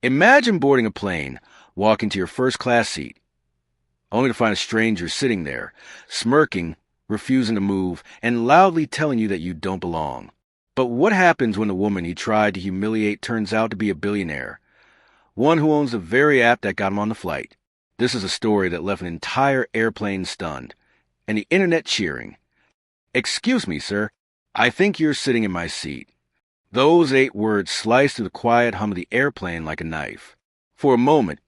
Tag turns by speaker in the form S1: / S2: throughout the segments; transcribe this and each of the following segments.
S1: Imagine boarding a plane, walking to your first-class seat, only to find a stranger sitting there, smirking, refusing to move, and loudly telling you that you don't belong. But what happens when the woman he tried to humiliate turns out to be a billionaire? One who owns the very app that got him on the flight. This is a story that left an entire airplane stunned, and the internet cheering. "Excuse me, sir. I think you're sitting in my seat." Those 8 words sliced through the quiet hum of the airplane like a knife. For a moment,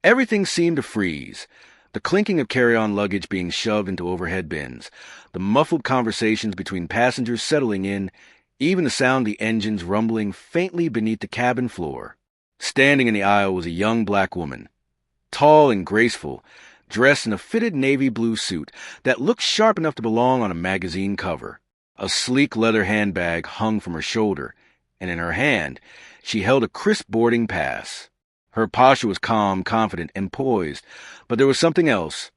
S1: everything seemed to freeze. The clinking of carry-on luggage being shoved into overhead bins, the muffled conversations between passengers settling in, even the sound of the engines rumbling faintly beneath the cabin floor. Standing in the aisle was a young black woman, tall and graceful, dressed in a fitted navy blue suit that looked sharp enough to belong on a magazine cover. A sleek leather handbag hung from her shoulder, and in her hand she held a crisp boarding pass. Her posture was calm, confident, and poised, but there was something else,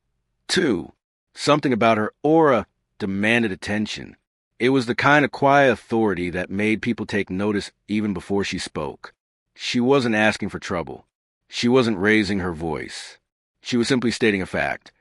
S1: too. Something about her aura demanded attention. It was the kind of quiet authority that made people take notice even before she spoke. She wasn't asking for trouble. She wasn't raising her voice. She was simply stating a fact.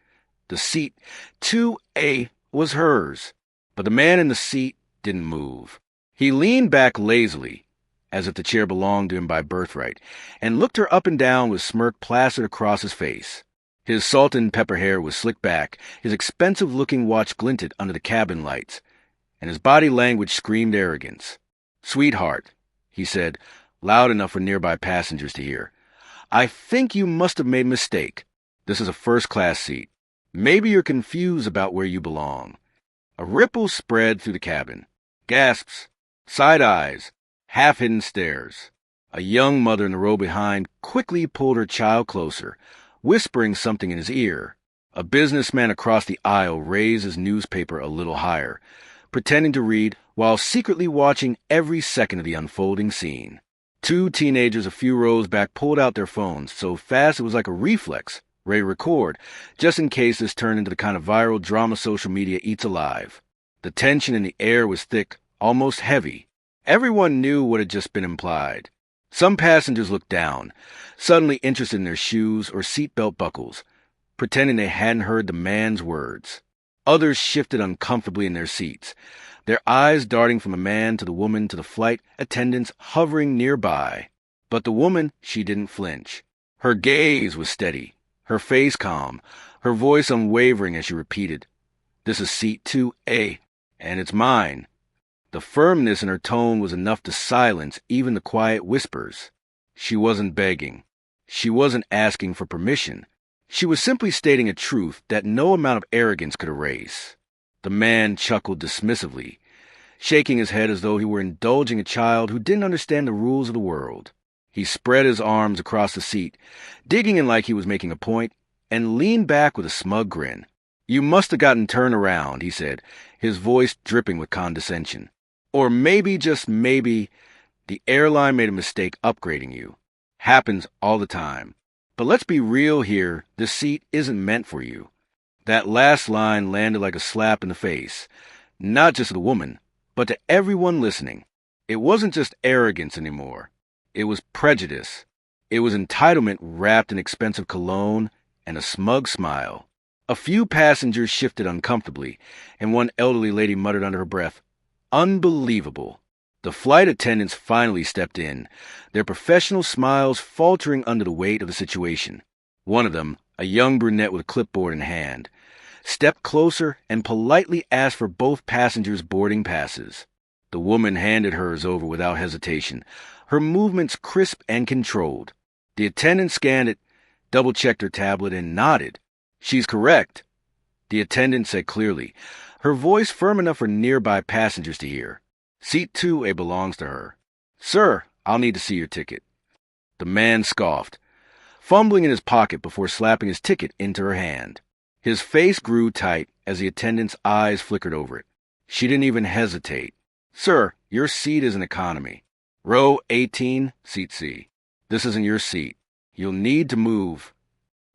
S1: The seat 2A was hers, but the man in the seat didn't move. He leaned back lazily, as if the chair belonged to him by birthright, and looked her up and down with a smirk plastered across his face. His salt and pepper hair was slicked back, his expensive-looking watch glinted under the cabin lights, and his body language screamed arrogance. "Sweetheart," he said, loud enough for nearby passengers to hear, "I think you must have made a mistake. This is a first-class seat. Maybe you're confused about where you belong." A ripple spread through the cabin. Gasps, side eyes, half-hidden stares. A young mother in the row behind quickly pulled her child closer, whispering something in his ear. A businessman across the aisle raised his newspaper a little higher, pretending to read while secretly watching every second of the unfolding scene. 2 teenagers a few rows back pulled out their phones so fast it was like a reflex, ready to record, just in case this turned into the kind of viral drama social media eats alive. The tension in the air was thick, almost heavy. Everyone knew what had just been implied. Some passengers looked down, suddenly interested in their shoes or seatbelt buckles, pretending they hadn't heard the man's words. Others shifted uncomfortably in their seats, their eyes darting from the man to the woman to the flight attendants hovering nearby. But the woman, she didn't flinch. Her gaze was steady, her face calm, her voice unwavering as she repeated, "This is seat 2A, and it's mine." The firmness in her tone was enough to silence even the quiet whispers. She wasn't begging. She wasn't asking for permission. She was simply stating a truth that no amount of arrogance could erase. The man chuckled dismissively, shaking his head as though he were indulging a child who didn't understand the rules of the world. He spread his arms across the seat, digging in like he was making a point, and leaned back with a smug grin. "You must have gotten turned around," he said, his voice dripping with condescension. "Or maybe, just maybe, the airline made a mistake upgrading you. Happens all the time. But let's be real here, this seat isn't meant for you." That last line landed like a slap in the face, not just to the woman, but to everyone listening. It wasn't just arrogance anymore. It was prejudice. It was entitlement wrapped in expensive cologne and a smug smile. A few passengers shifted uncomfortably, and one elderly lady muttered under her breath, "Unbelievable." The flight attendants finally stepped in, their professional smiles faltering under the weight of the situation. One of them, a young brunette with a clipboard in hand, stepped closer and politely asked for both passengers' boarding passes. The woman handed hers over without hesitation, her movements crisp and controlled. The attendant scanned it, double-checked her tablet, and nodded. "She's correct," the attendant said clearly, her voice firm enough for nearby passengers to hear. "Seat 2A belongs to her. Sir, I'll need to see your ticket." The man scoffed, fumbling in his pocket before slapping his ticket into her hand. His face grew tight as the attendant's eyes flickered over it. She didn't even hesitate. "Sir, your seat is an economy. Row 18, seat C. This isn't your seat. You'll need to move."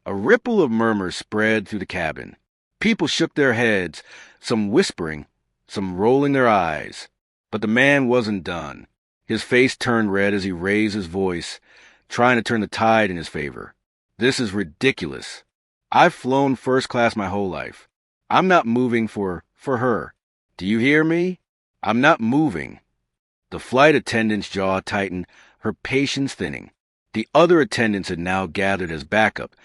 S1: A ripple of murmurs spread through the cabin. People shook their heads, some whispering, some rolling their eyes. But the man wasn't done. His face turned red as he raised his voice, trying to turn the tide in his favor. This is ridiculous. I've flown first class my whole life. I'm not moving for her. Do you hear me? I'm not moving. The flight attendant's jaw tightened, her patience thinning. The other attendants had now gathered as backup,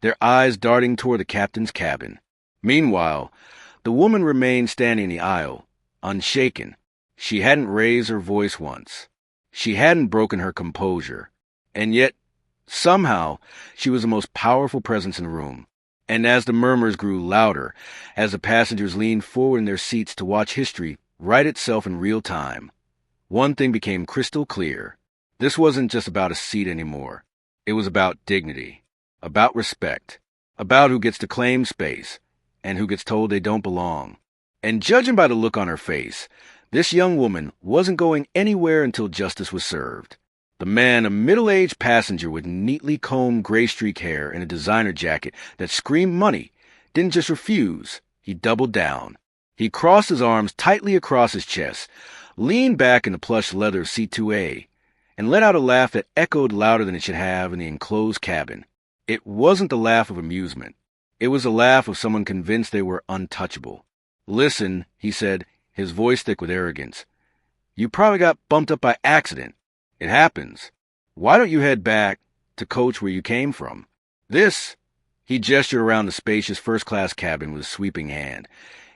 S1: their eyes darting toward the captain's cabin. Meanwhile, the woman remained standing in the aisle, unshaken. She hadn't raised her voice once. She hadn't broken her composure. And yet, somehow, she was the most powerful presence in the room. And as the murmurs grew louder, as the passengers leaned forward in their seats to watch history write itself in real time, one thing became crystal clear. This wasn't just about a seat anymore. It was about dignity, about respect, about who gets to claim space, and who gets told they don't belong. And judging by the look on her face, this young woman wasn't going anywhere until justice was served. The man, a middle-aged passenger with neatly combed gray streak hair and a designer jacket that screamed money, didn't just refuse, he doubled down. He crossed his arms tightly across his chest, leaned back in the plush leather of Seat 2A, and let out a laugh that echoed louder than it should have in the enclosed cabin. It wasn't the laugh of amusement. It was the laugh of someone convinced they were untouchable. "Listen," he said, his voice thick with arrogance. "You probably got bumped up by accident. It happens. Why don't you head back to coach where you came from? This," he gestured around the spacious first-class cabin with a sweeping hand,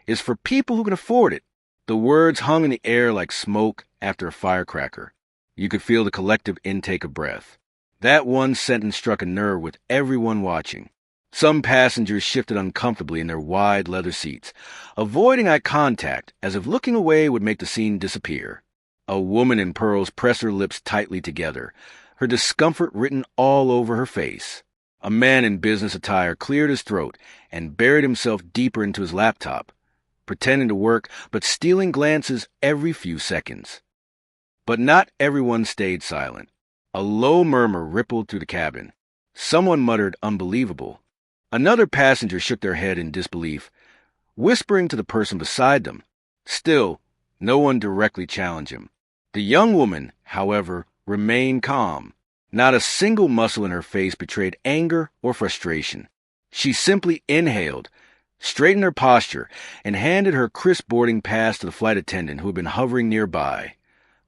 S1: "is for people who can afford it." The words hung in the air like smoke after a firecracker. You could feel the collective intake of breath. That one sentence struck a nerve with everyone watching. Some passengers shifted uncomfortably in their wide leather seats, avoiding eye contact as if looking away would make the scene disappear. A woman in pearls pressed her lips tightly together, her discomfort written all over her face. A man in business attire cleared his throat and buried himself deeper into his laptop, pretending to work but stealing glances every few seconds. But not everyone stayed silent. A low murmur rippled through the cabin. Someone muttered, "Unbelievable." Another passenger shook their head in disbelief, whispering to the person beside them. Still, no one directly challenged him. The young woman, however, remained calm. Not a single muscle in her face betrayed anger or frustration. She simply inhaled, straightened her posture, and handed her crisp boarding pass to the flight attendant who had been hovering nearby,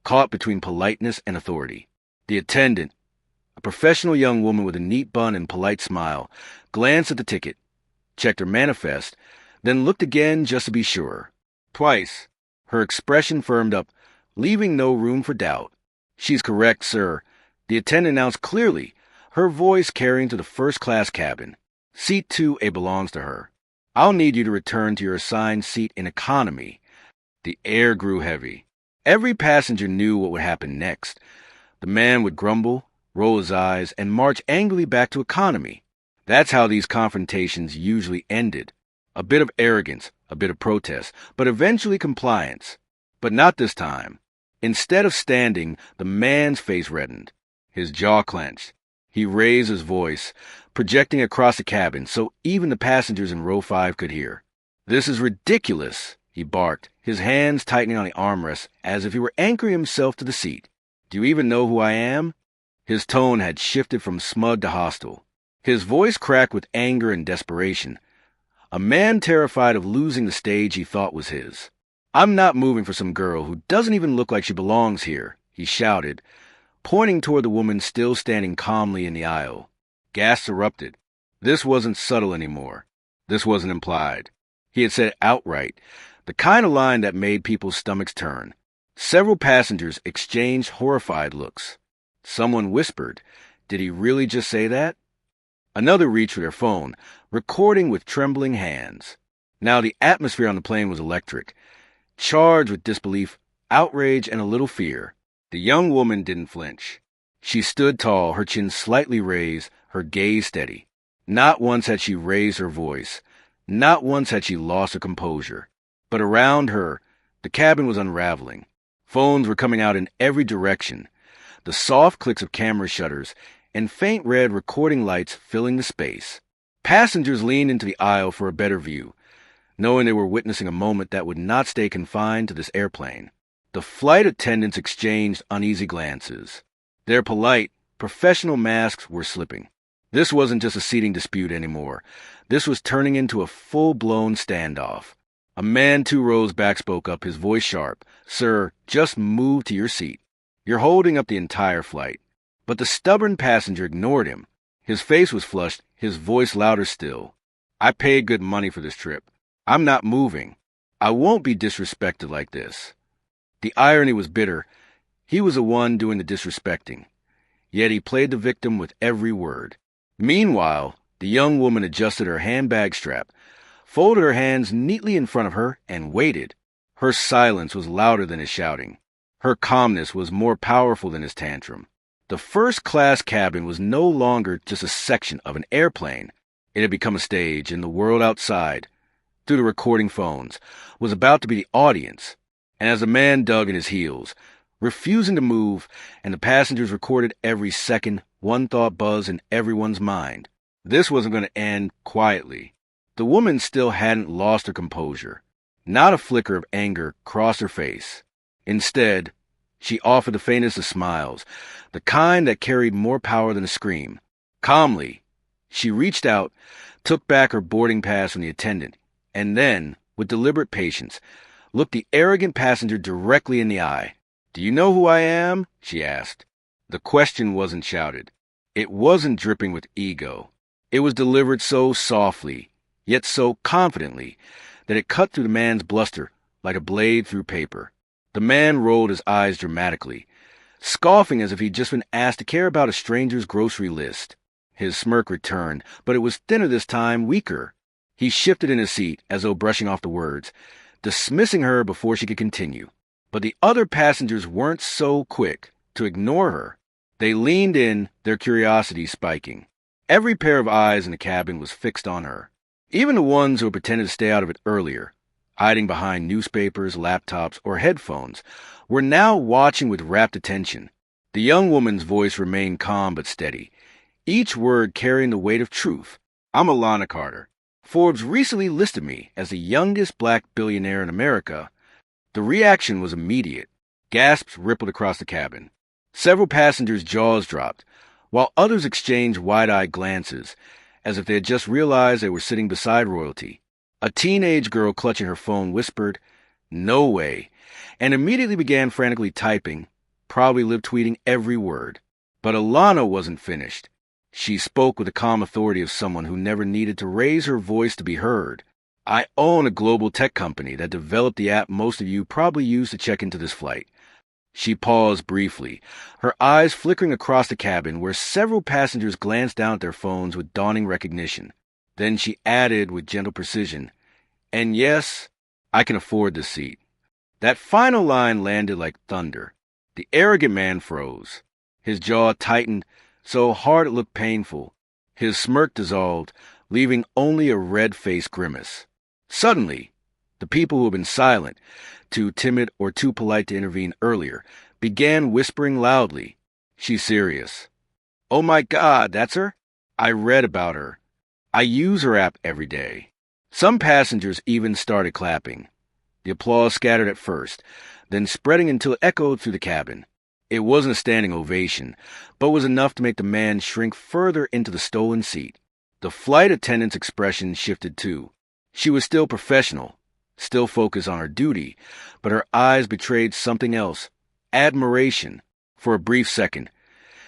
S1: caught between politeness and authority. The attendant, a professional young woman with a neat bun and polite smile, glanced at the ticket, checked her manifest, then looked again just to be sure. Twice, her expression firmed up, leaving no room for doubt. "She's correct, sir," the attendant announced clearly, her voice carrying to the first-class cabin. "Seat 2A belongs to her. I'll need you to return to your assigned seat in economy." The air grew heavy. Every passenger knew what would happen next. The man would grumble, roll his eyes, and march angrily back to economy. That's how these confrontations usually ended. A bit of arrogance, a bit of protest, but eventually compliance. But not this time. Instead of standing, the man's face reddened. His jaw clenched. He raised his voice, projecting across the cabin so even the passengers in row 5 could hear. "This is ridiculous," he barked, his hands tightening on the armrest as if he were anchoring himself to the seat. "Do you even know who I am?" His tone had shifted from smug to hostile. His voice cracked with anger and desperation. A man terrified of losing the stage he thought was his. "I'm not moving for some girl who doesn't even look like she belongs here," he shouted, pointing toward the woman still standing calmly in the aisle. Gasps erupted. This wasn't subtle anymore. This wasn't implied. He had said it outright, the kind of line that made people's stomachs turn. Several passengers exchanged horrified looks. Someone whispered, "Did he really just say that?" Another reached for their phone, recording with trembling hands. Now the atmosphere on the plane was electric, charged with disbelief, outrage, and a little fear. The young woman didn't flinch. She stood tall, her chin slightly raised, her gaze steady. Not once had she raised her voice. Not once had she lost her composure. But around her, the cabin was unraveling. Phones were coming out in every direction, the soft clicks of camera shutters, and faint red recording lights filling the space. Passengers leaned into the aisle for a better view, knowing they were witnessing a moment that would not stay confined to this airplane. The flight attendants exchanged uneasy glances. Their polite, Professional masks were slipping. This wasn't just a seating dispute anymore. This was turning into a full-blown standoff. A man 2 rows back spoke up, his voice sharp. "Sir, just move to your seat. You're holding up the entire flight." But the stubborn passenger ignored him. His face was flushed, his voice louder still. "I paid good money for this trip. I'm not moving. I won't be disrespected like this." The irony was bitter. He was the one doing the disrespecting. Yet he played the victim with every word. Meanwhile, the young woman adjusted her handbag strap, folded her hands neatly in front of her, and waited. Her silence was louder than his shouting. Her calmness was more powerful than his tantrum. The first-class cabin was no longer just a section of an airplane. It had become a stage, and the world outside, through the recording phones, was about to be the audience. And as the man dug in his heels, refusing to move, and the passengers recorded every second, one thought buzzed in everyone's mind. This wasn't going to end quietly. The woman still hadn't lost her composure. Not a flicker of anger crossed her face. Instead, she offered the faintest of smiles, the kind that carried more power than a scream. Calmly, she reached out, took back her boarding pass from the attendant, and then, with deliberate patience, looked the arrogant passenger directly in the eye. "Do you know who I am?" she asked. The question wasn't shouted. It wasn't dripping with ego. It was delivered so softly, yet so confidently, that it cut through the man's bluster like a blade through paper. The man rolled his eyes dramatically, scoffing as if he'd just been asked to care about a stranger's grocery list. His smirk returned, but it was thinner this time, weaker. He shifted in his seat as though brushing off the words, dismissing her before she could continue. But the other passengers weren't so quick to ignore her. They leaned in, their curiosity spiking. Every pair of eyes in the cabin was fixed on her. Even the ones who had pretended to stay out of it earlier, hiding behind newspapers, laptops, or headphones, were now watching with rapt attention. The young woman's voice remained calm but steady, each word carrying the weight of truth. "I'm Alana Carter. Forbes recently listed me as the youngest black billionaire in America." The reaction was immediate. Gasps rippled across the cabin. Several passengers' jaws dropped, while others exchanged wide-eyed glances, as if they had just realized they were sitting beside royalty. A teenage girl clutching her phone whispered, "No way," and immediately began frantically typing, probably lip-tweeting every word. But Alana wasn't finished. She spoke with the calm authority of someone who never needed to raise her voice to be heard. "I own a global tech company that developed the app most of you probably use to check into this flight." She paused briefly, her eyes flickering across the cabin where several passengers glanced down at their phones with dawning recognition. Then she added with gentle precision, "And yes, I can afford this seat." That final line landed like thunder. The arrogant man froze. His jaw tightened so hard it looked painful. His smirk dissolved, leaving only a red-faced grimace. Suddenly, the people who had been silent, too timid or too polite to intervene earlier, began whispering loudly. "She's serious." "Oh my God, that's her? I read about her. I use her app every day." Some passengers even started clapping. The applause scattered at first, then spreading until it echoed through the cabin. It wasn't a standing ovation, but was enough to make the man shrink further into the stolen seat. The flight attendant's expression shifted too. She was still professional, still focused on her duty, but her eyes betrayed something else, admiration. For a brief second,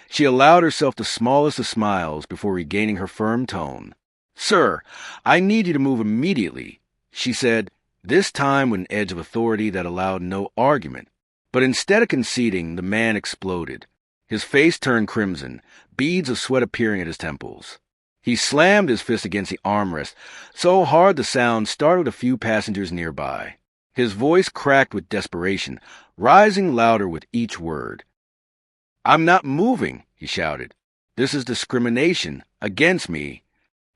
S1: she allowed herself the smallest of smiles before regaining her firm tone. "Sir, I need you to move immediately," she said, this time with an edge of authority that allowed no argument. But instead of conceding, the man exploded. His face turned crimson, beads of sweat appearing at his temples. He slammed his fist against the armrest, so hard the sound startled a few passengers nearby. His voice cracked with desperation, rising louder with each word. "I'm not moving," he shouted. "This is discrimination against me."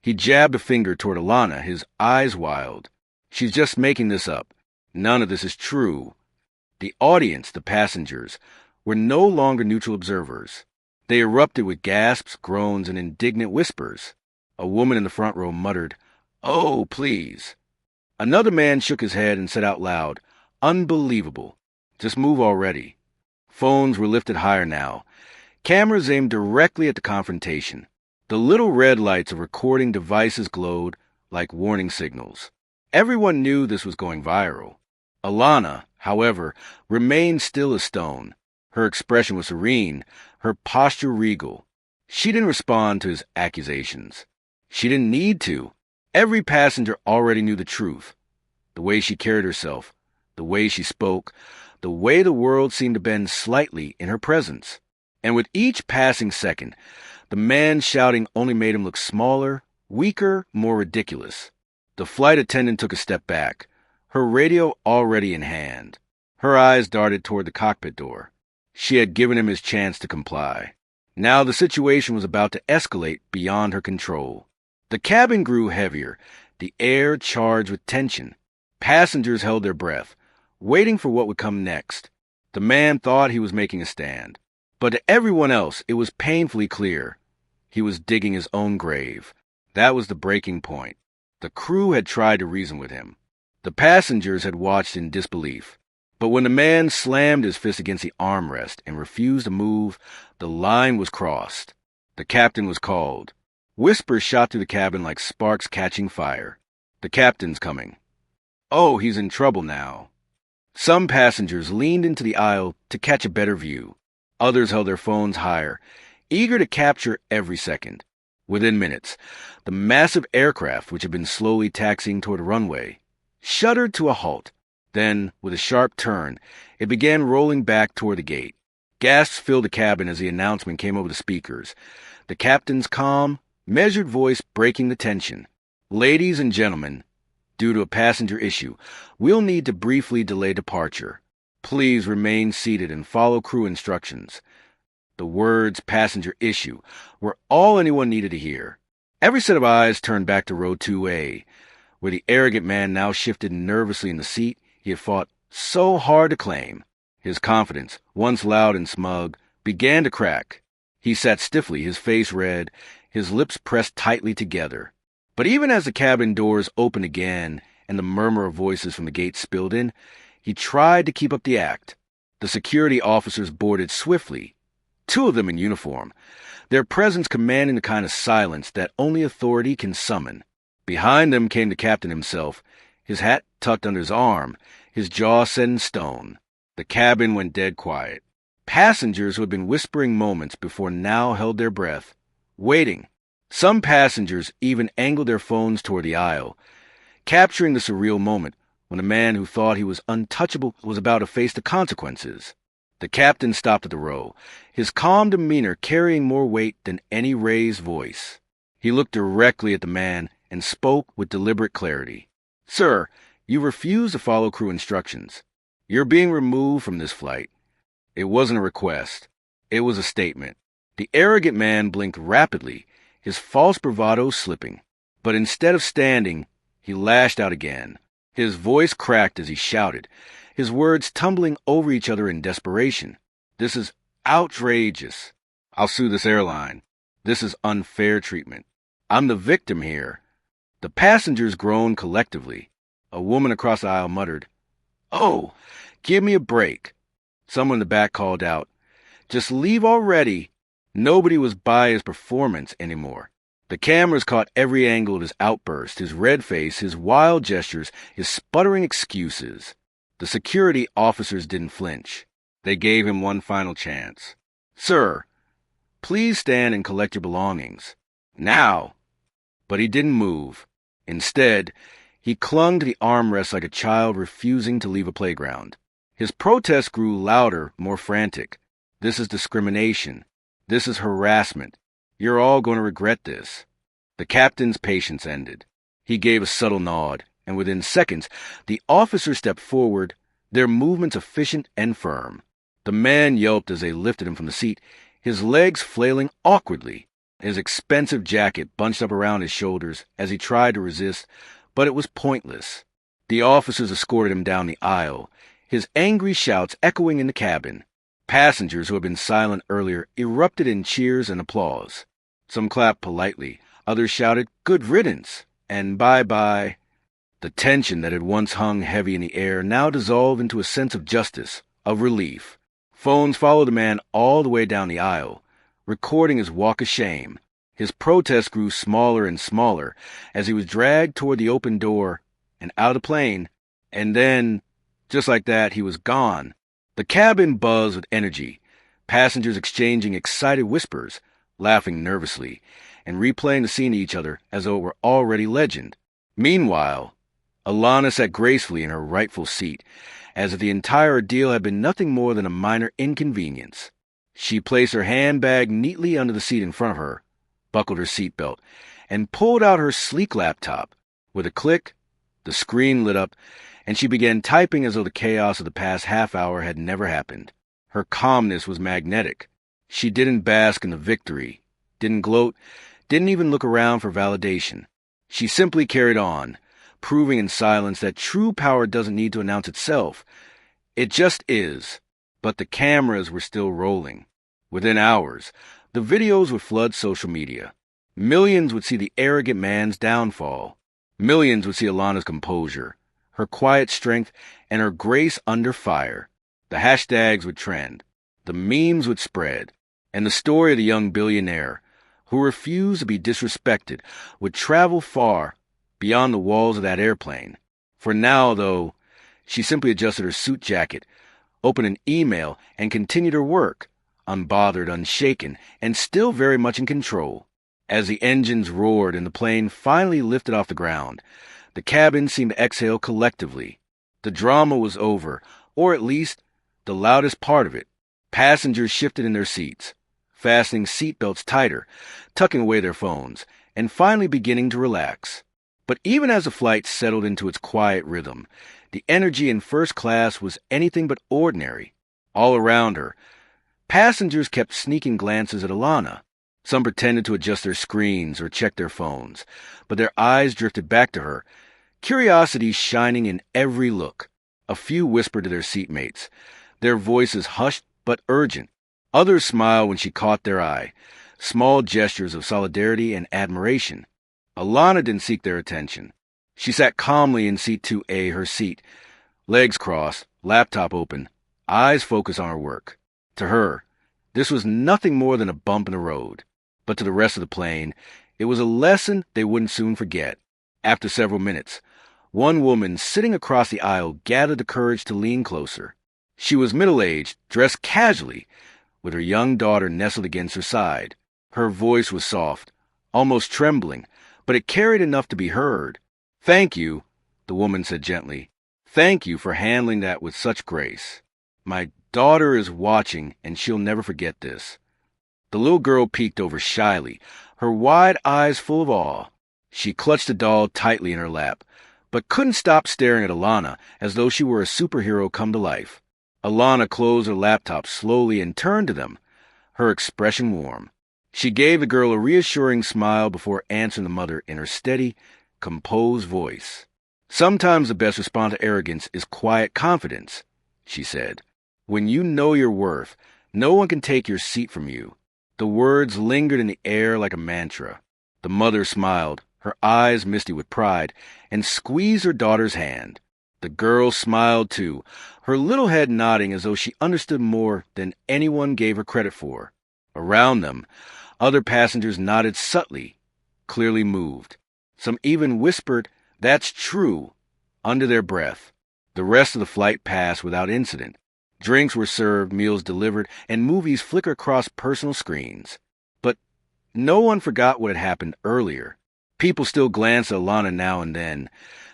S1: He jabbed a finger toward Alana, his eyes wild. "She's just making this up. None of this is true." The audience, the passengers, were no longer neutral observers. They erupted with gasps, groans, and indignant whispers. A woman in the front row muttered, "Oh, please." Another man shook his head and said out loud, "Unbelievable. Just move already." Phones were lifted higher now. Cameras aimed directly at the confrontation. The little red lights of recording devices glowed like warning signals. Everyone knew this was going viral. Alana, however, remained still as stone. Her expression was serene, her posture regal. She didn't respond to his accusations. She didn't need to. Every passenger already knew the truth. The way she carried herself, the way she spoke, the way the world seemed to bend slightly in her presence. And with each passing second, the man shouting only made him look smaller, weaker, more ridiculous. The flight attendant took a step back, her radio already in hand. Her eyes darted toward the cockpit door. She had given him his chance to comply. Now the situation was about to escalate beyond her control. The cabin grew heavier, the air charged with tension. Passengers held their breath, waiting for what would come next. The man thought he was making a stand, but to everyone else it was painfully clear. He was digging his own grave. That was the breaking point. The crew had tried to reason with him. The passengers had watched in disbelief. But when the man slammed his fist against the armrest and refused to move, the line was crossed. The captain was called. Whispers shot through the cabin like sparks catching fire. The captain's coming. Oh, he's in trouble now. Some passengers leaned into the aisle to catch a better view. Others held their phones higher, eager to capture every second. Within minutes, the massive aircraft, which had been slowly taxiing toward a runway, shuddered to a halt. Then, with a sharp turn, it began rolling back toward the gate. Gasps filled the cabin as the announcement came over the speakers, the captain's calm, measured voice breaking the tension. Ladies and gentlemen, due to a passenger issue, we'll need to briefly delay departure. Please remain seated and follow crew instructions. The words passenger issue were all anyone needed to hear. Every set of eyes turned back to row 2A, where the arrogant man now shifted nervously in the seat he had fought so hard to claim. His confidence, once loud and smug, began to crack. He sat stiffly, his face red, his lips pressed tightly together. But even as the cabin doors opened again and the murmur of voices from the gate spilled in, he tried to keep up the act. The security officers boarded swiftly, 2 of them in uniform, their presence commanding the kind of silence that only authority can summon. Behind them came the captain himself, his hat tucked under his arm, his jaw set in stone. The cabin went dead quiet. Passengers who had been whispering moments before now held their breath, waiting. Some passengers even angled their phones toward the aisle, capturing the surreal moment when a man who thought he was untouchable was about to face the consequences. The captain stopped at the row, his calm demeanor carrying more weight than any raised voice. He looked directly at the man and spoke with deliberate clarity. Sir, you refuse to follow crew instructions. You're being removed from this flight. It wasn't a request. It was a statement. The arrogant man blinked rapidly, his false bravado slipping. But instead of standing, he lashed out again. His voice cracked as he shouted, his words tumbling over each other in desperation. This is outrageous. I'll sue this airline. This is unfair treatment. I'm the victim here. The passengers groaned collectively. A woman across the aisle muttered, "Oh, give me a break." Someone in the back called out, "Just leave already." Nobody was by his performance anymore. The cameras caught every angle of his outburst, his red face, his wild gestures, his sputtering excuses. The security officers didn't flinch. They gave him one final chance. "Sir, please stand and collect your belongings. Now." But he didn't move. Instead, he clung to the armrest like a child refusing to leave a playground. His protest grew louder, more frantic. This is discrimination. This is harassment. You're all going to regret this. The captain's patience ended. He gave a subtle nod, and within seconds, the officers stepped forward, their movements efficient and firm. The man yelped as they lifted him from the seat, his legs flailing awkwardly, his expensive jacket bunched up around his shoulders as he tried to resist, but it was pointless. The officers escorted him down the aisle, his angry shouts echoing in the cabin. Passengers who had been silent earlier erupted in cheers and applause. Some clapped politely, others shouted, "Good riddance," and "Bye-bye." The tension that had once hung heavy in the air now dissolved into a sense of justice, of relief. Phones followed the man all the way down the aisle. recording his walk of shame. His protest grew smaller and smaller as he was dragged toward the open door and out of the plane, and then, just like that, he was gone. The cabin buzzed with energy, passengers exchanging excited whispers, laughing nervously, and replaying the scene to each other as though it were already legend. Meanwhile, Alana sat gracefully in her rightful seat, as if the entire ordeal had been nothing more than a minor inconvenience. She placed her handbag neatly under the seat in front of her, buckled her seatbelt, and pulled out her sleek laptop. With a click, the screen lit up, and she began typing as though the chaos of the past half hour had never happened. Her calmness was magnetic. She didn't bask in the victory, didn't gloat, didn't even look around for validation. She simply carried on, proving in silence that true power doesn't need to announce itself. It just is. But the cameras were still rolling. Within hours, the videos would flood social media. Millions would see the arrogant man's downfall. Millions would see Alana's composure, her quiet strength, and her grace under fire. The hashtags would trend. The memes would spread. And the story of the young billionaire, who refused to be disrespected, would travel far beyond the walls of that airplane. For now, though, she simply adjusted her suit jacket, opened an email, and continued her work, unbothered, unshaken, and still very much in control. As the engines roared and the plane finally lifted off the ground, the cabin seemed to exhale collectively. The drama was over, or at least the loudest part of it. Passengers shifted in their seats, fastening seatbelts tighter, tucking away their phones, and finally beginning to relax. But even as the flight settled into its quiet rhythm, the energy in first class was anything but ordinary. All around her, passengers kept sneaking glances at Alana. Some pretended to adjust their screens or check their phones, but their eyes drifted back to her, curiosity shining in every look. A few whispered to their seatmates, their voices hushed but urgent. Others smiled when she caught their eye, small gestures of solidarity and admiration. Alana didn't seek their attention. She sat calmly in seat 2A, her seat, legs crossed, laptop open, eyes focused on her work. To her, this was nothing more than a bump in the road. But to the rest of the plane, it was a lesson they wouldn't soon forget. After several minutes, one woman sitting across the aisle gathered the courage to lean closer. She was middle-aged, dressed casually, with her young daughter nestled against her side. Her voice was soft, almost trembling, but it carried enough to be heard. "Thank you," the woman said gently. "Thank you for handling that with such grace. My daughter is watching, and she'll never forget this." The little girl peeked over shyly, her wide eyes full of awe. She clutched the doll tightly in her lap, but couldn't stop staring at Alana as though she were a superhero come to life. Alana closed her laptop slowly and turned to them, her expression warm. She gave the girl a reassuring smile before answering the mother in her steady, composed voice. "Sometimes the best response to arrogance is quiet confidence," she said. "When you know your worth, no one can take your seat from you." The words lingered in the air like a mantra. The mother smiled, her eyes misty with pride, and squeezed her daughter's hand. The girl smiled too, her little head nodding as though she understood more than anyone gave her credit for. Around them, other passengers nodded subtly, clearly moved. Some even whispered, "That's true," under their breath. The rest of the flight passed without incident. Drinks were served, meals delivered, and movies flickered across personal screens. But no one forgot what had happened earlier. People still glanced at Alana now and then,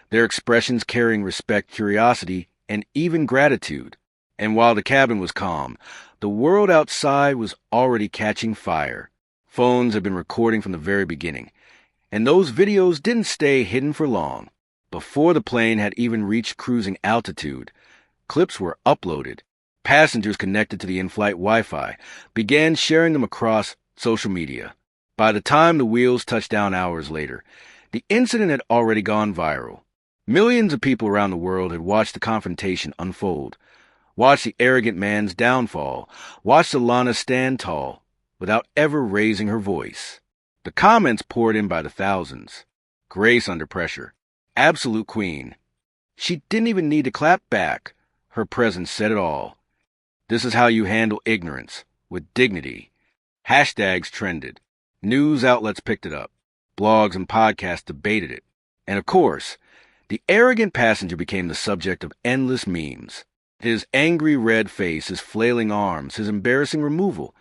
S1: their expressions carrying respect, curiosity, and even gratitude. And while the cabin was calm, the world outside was already catching fire. Phones had been recording from the very beginning, and those videos didn't stay hidden for long. Before the plane had even reached cruising altitude, clips were uploaded. Passengers connected to the in-flight Wi-Fi began sharing them across social media. By the time the wheels touched down hours later, the incident had already gone viral. Millions of people around the world had watched the confrontation unfold, watched the arrogant man's downfall, watched Alana stand tall without ever raising her voice. The comments poured in by the thousands. Grace under pressure. Absolute queen. She didn't even need to clap back. Her presence said it all. This is how you handle ignorance, with dignity. Hashtags trended. News outlets picked it up. Blogs and podcasts debated it. And of course, the arrogant passenger became the subject of endless memes. His angry red face, his flailing arms, his embarrassing removal,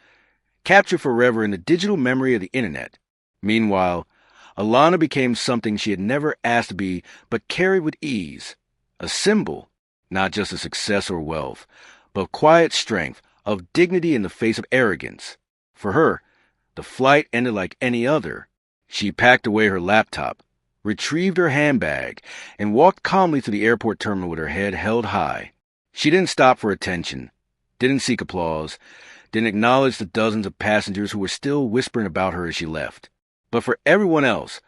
S1: captured forever in the digital memory of the internet. Meanwhile, Alana became something she had never asked to be, but carried with ease. A symbol, not just of success or wealth, but of quiet strength, of dignity in the face of arrogance. For her, the flight ended like any other. She packed away her laptop, retrieved her handbag, and walked calmly to the airport terminal with her head held high. She didn't stop for attention, didn't seek applause, didn't acknowledge the dozens of passengers who were still whispering about her as she left. But for everyone else,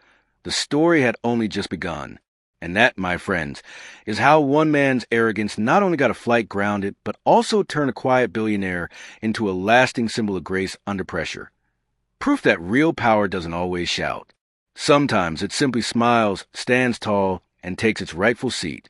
S1: the story had only just begun. And that, my friends, is how one man's arrogance not only got a flight grounded, but also turned a quiet billionaire into a lasting symbol of grace under pressure. Proof that real power doesn't always shout. Sometimes it simply smiles, stands tall, and takes its rightful seat.